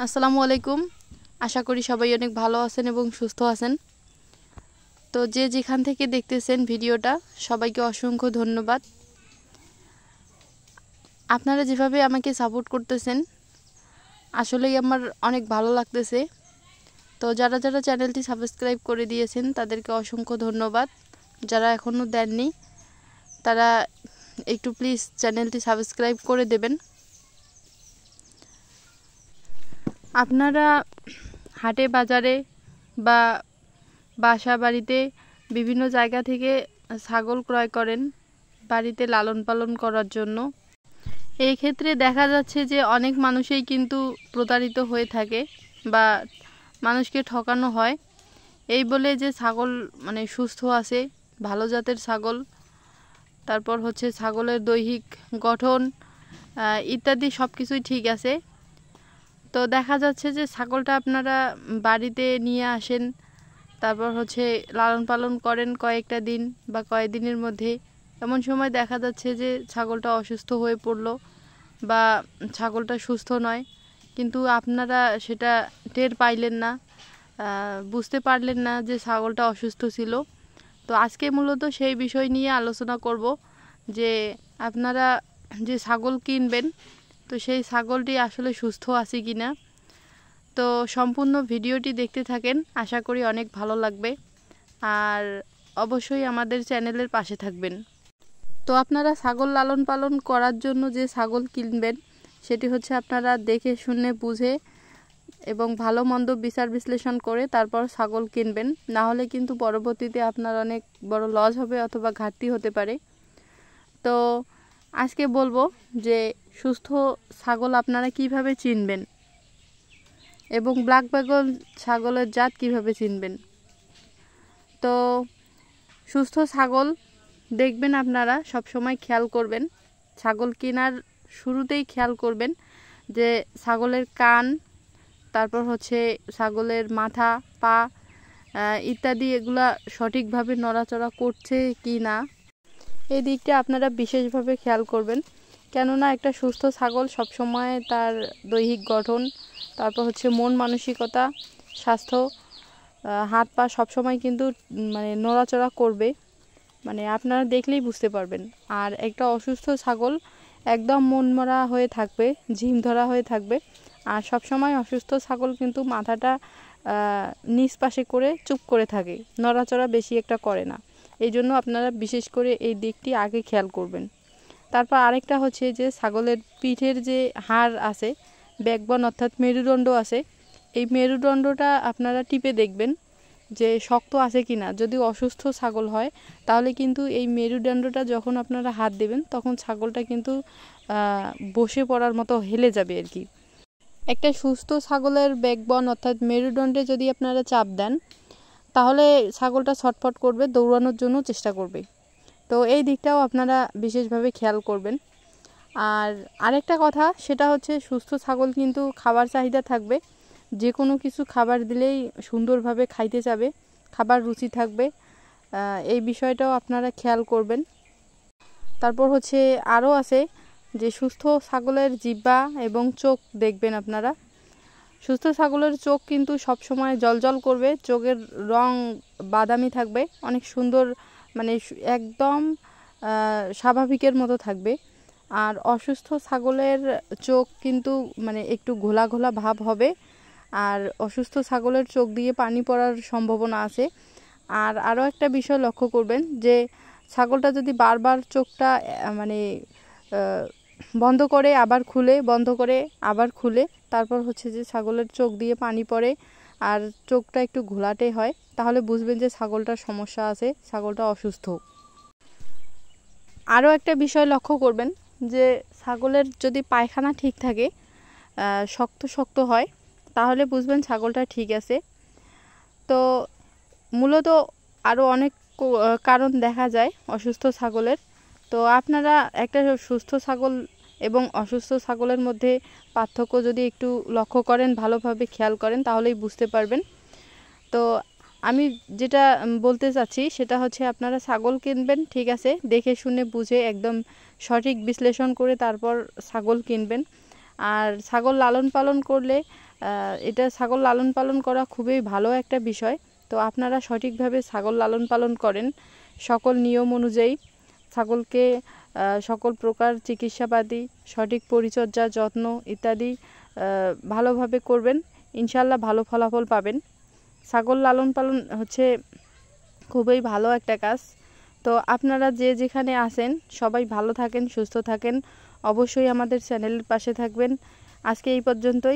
আসসালামু আলাইকুম। আশা করি সবাই অনেক ভালো আছেন এবং সুস্থ আছেন। তো যে যেখান থেকে দেখতেছেন ভিডিওটা, সবাইকে অসংখ্য ধন্যবাদ। আপনারা যেভাবে আমাকে সাপোর্ট করতেছেন, আসলেই আমার অনেক ভালো লাগতেছে। তো যারা যারা চ্যানেলটি সাবস্ক্রাইব করে দিয়েছেন তাদেরকে অসংখ্য ধন্যবাদ। যারা এখনও দেননি তারা একটু প্লিজ চ্যানেলটি সাবস্ক্রাইব করে দেবেন। আপনারা হাটে বাজারে বা বাসা বাড়িতে বিভিন্ন জায়গা থেকে ছাগল ক্রয় করেন বাড়িতে লালন পালন করার জন্য। এই ক্ষেত্রে দেখা যাচ্ছে যে অনেক মানুষই কিন্তু প্রতারিত হয়ে থাকে বা মানুষকে ঠকানো হয় এই বলে যে ছাগল সুস্থ আছে, ভালো জাতের ছাগল, তারপর হচ্ছে ছাগলের দৈহিক গঠন ইত্যাদি সব কিছুই ঠিক আছে। তো দেখা যাচ্ছে যে ছাগলটা আপনারা বাড়িতে নিয়ে আসেন, তারপর হচ্ছে লালন পালন করেন কয়েকটা দিন বা কয়েকদিনের মধ্যে এমন সময় দেখা যাচ্ছে যে ছাগলটা অসুস্থ হয়ে পড়লো বা ছাগলটা সুস্থ নয়, কিন্তু আপনারা সেটা টের পাইলেন না, বুঝতে পারলেন না যে ছাগলটা অসুস্থ ছিল। তো আজকে মূলত সেই বিষয় নিয়ে আলোচনা করব যে আপনারা যে ছাগল কিনবেন তো সেই ছাগলটি আসলে সুস্থ আছে কি না। তো সম্পূর্ণ ভিডিওটি দেখতে থাকেন, আশা করি অনেক ভালো লাগবে। আর অবশ্যই আমাদের চ্যানেলের পাশে থাকবেন। তো আপনারা ছাগল লালন পালন করার জন্য যে ছাগল কিনবেন সেটি হচ্ছে আপনারা দেখে শুনে বুঝে এবং ভালো মন্দ বিচার বিশ্লেষণ করে তারপর ছাগল কিনবেন, না হলে কিন্তু পরবর্তীতে আপনার অনেক বড় লস হবে অথবা ঘাটতি হতে পারে। তো আজকে বলবো যে সুস্থ ছাগল আপনারা কিভাবে চিনবেন এবং ব্ল্যাক বেঙ্গল ছাগলের জাত কিভাবে চিনবেন। তো সুস্থ ছাগল দেখবেন আপনারা সব সময় খেয়াল করবেন, ছাগল কেনার শুরুতেই খেয়াল করবেন যে ছাগলের কান, তারপর হচ্ছে ছাগলের মাথা, পা ইত্যাদি এগুলা সঠিকভাবে নড়াচড়া করছে কি না, এই দিকটা আপনারা বিশেষভাবে খেয়াল করবেন। কেননা একটা সুস্থ ছাগল সবসময় তার দৈহিক গঠন, তারপর হচ্ছে মন মানসিকতা, স্বাস্থ্য, হাত পা সবসময় কিন্তু নড়াচড়া করবে, আপনারা দেখলেই বুঝতে পারবেন। আর একটা অসুস্থ ছাগল একদম মনমরা হয়ে থাকবে, ঝিম ধরা হয়ে থাকবে। আর সবসময় অসুস্থ ছাগল কিন্তু মাথাটা নিচ পাশে করে চুপ করে থাকে, নড়াচড়া বেশি একটা করে না। এই জন্য আপনারা বিশেষ করে এই দিকটি আগে খেয়াল করবেন। তারপর আরেকটা হচ্ছে যে ছাগলের পিঠের যে হাড় আছে, ব্যাকবোন অর্থাৎ মেরুদণ্ড আছে, এই মেরুদণ্ডটা আপনারা টিপে দেখবেন যে শক্ত আছে কি না। যদি অসুস্থ ছাগল হয় তাহলে কিন্তু এই মেরুদণ্ডটা যখন আপনারা হাত দেবেন তখন ছাগলটা কিন্তু বসে পড়ার মতো হেলে যাবে আর কি। একটা সুস্থ ছাগলের ব্যাকবোন অর্থাৎ মেরুদণ্ডে যদি আপনারা চাপ দেন তাহলে ছাগলটা ছটফট করবে, দৌড়ানোর জন্য চেষ্টা করবে। তো এই দিকটাও আপনারা বিশেষভাবে খেয়াল করবেন। আর আরেকটা কথা সেটা হচ্ছে সুস্থ ছাগল কিন্তু খাবার চাহিদা থাকবে, যে কোনো কিছু খাবার দিলেই সুন্দরভাবে খাইতে যাবে, খাবার রুচি থাকবে, এই বিষয়টাও আপনারা খেয়াল করবেন। তারপর হচ্ছে আরও আছে যে সুস্থ ছাগলের জিহ্বা এবং চোখ দেখবেন আপনারা। সুস্থ ছাগলের চোখ কিন্তু সবসময় জলজল করবে, চোখের রং বাদামি থাকবে, অনেক সুন্দর, একদম স্বাভাবিকের মতো থাকবে। আর অসুস্থ ছাগলের চোখ কিন্তু একটু ঘোলা ঘোলা ভাব হবে, আর অসুস্থ ছাগলের চোখ দিয়ে পানি পড়ার সম্ভাবনা আছে। আর আরও একটা বিষয় লক্ষ্য করবেন যে ছাগলটা যদি বারবার চোখটা বন্ধ করে আবার খুলে, বন্ধ করে আবার খুলে, তারপর হচ্ছে যে ছাগলের চোখ দিয়ে পানি পড়ে আর চোখটা একটু ঘোলাটে হয়, তাহলে বুঝবেন যে ছাগলটার সমস্যা আছে, ছাগলটা অসুস্থ। আরও একটা বিষয় লক্ষ্য করবেন যে ছাগলের যদি পায়খানা ঠিক থাকে, শক্ত শক্ত হয়, তাহলে বুঝবেন ছাগলটা ঠিক আছে। তো মূলত আরও অনেক কারণ দেখা যায় অসুস্থ ছাগলের। তো আপনারা একটা সুস্থ ছাগল এবং অসুস্থ ছাগলের মধ্যে পার্থক্য যদি একটু লক্ষ্য করেন, ভালোভাবে খেয়াল করেন, তাহলেই বুঝতে পারবেন। তো আমি যেটা বলতে চাচ্ছি সেটা হচ্ছে আপনারা ছাগল কিনবেন, ঠিক আছে, দেখে শুনে বুঝে একদম সঠিক বিশ্লেষণ করে তারপর ছাগল কিনবেন। আর ছাগল লালন পালন করলে এটা ছাগল লালন পালন করা খুবই ভালো একটা বিষয়। তো আপনারা সঠিকভাবে ছাগল লালন পালন করেন, সকল নিয়ম অনুযায়ী ছাগলকে সকল প্রকার চিকিৎসাপাতি, সঠিক পরিচর্যা, যত্ন ইত্যাদি ভালোভাবে করবেন, ইনশাল্লাহ ভালো ফলাফল পাবেন। ছাগল লালন পালন হচ্ছে খুবই ভালো একটা কাজ। তো আপনারা যে যেখানে আছেন সবাই ভালো থাকেন, সুস্থ থাকেন, অবশ্যই আমাদের চ্যানেলের পাশে থাকবেন। আজকে এই পর্যন্তই।